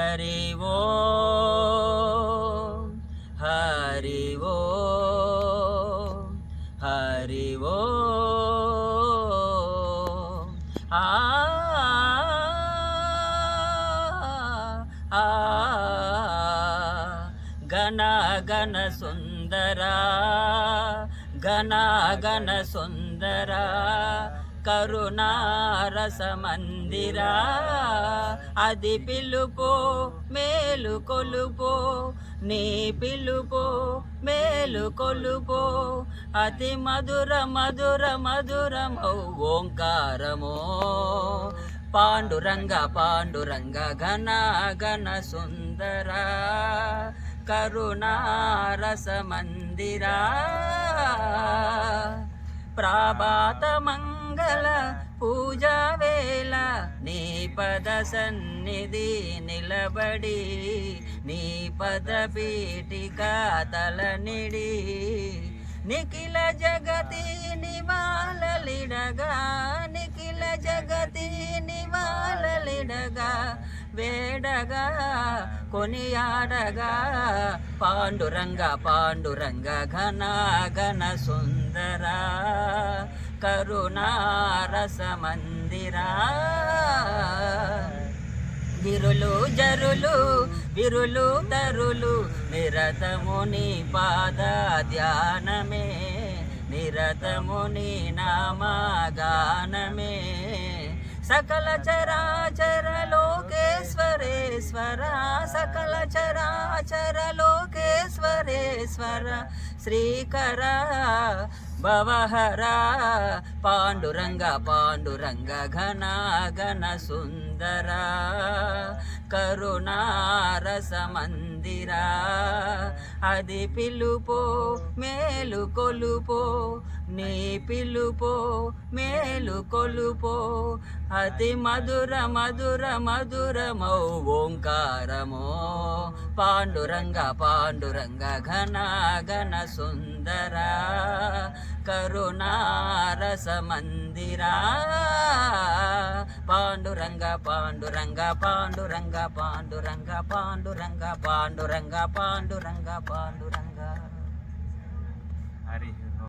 హరి ఓం హరి ఓం హరి ఓం ఆ ఆ గణ గణ సుందరా గణ గణ సుందరా కరుణారస మందిరా అది పిలుపో మేలు కొలుపో నీ పిలుపో మేలు కొలుపో అతి మధుర మధుర మధురమౌ ఓంకారమో పాండురంగ పాండురంగ ఘన ఘన సుందరా కరుణారస మందిరా ప్రభాత మంగళ పూజా వేళ నీ పద సన్నిధి నిలబడి నీ పద పీఠిక తలనిడి నిఖిల జగతి నివాళలిడగా నిఖిల జగతి నివాళలిడగా వేడగా కొనియాడగా పాండురంగ పాండురంగ ఘన ఘన సుందరా కరుణారస మందిరా గిరులు జరులు విరులు తరులు నిరతముని పాద ధ్యానమే నిరతముని నామగానమే సకల చరాచర లోకేశ్వరేశ్వర సకల చరాచర లోకేశ్వరేశ్వర శ్రీకర భవహర పాండురంగ పాండురంగ ఘన ఘన సుందరా కరుణారస మందిరా అది పిలుపో మేలు కొలుపో నీ పిలుపో మేలు కొలుపో అతి మధుర మధుర మధురమౌ ఓంకారమో పాండురంగ పాండురంగ ఘన ఘన సుందరా కరుణారస మందిరా పాండురంగ పాండురంగ పాండురంగ పాండురంగ పాండురంగ పాండురంగ పాండురంగ పాండురంగ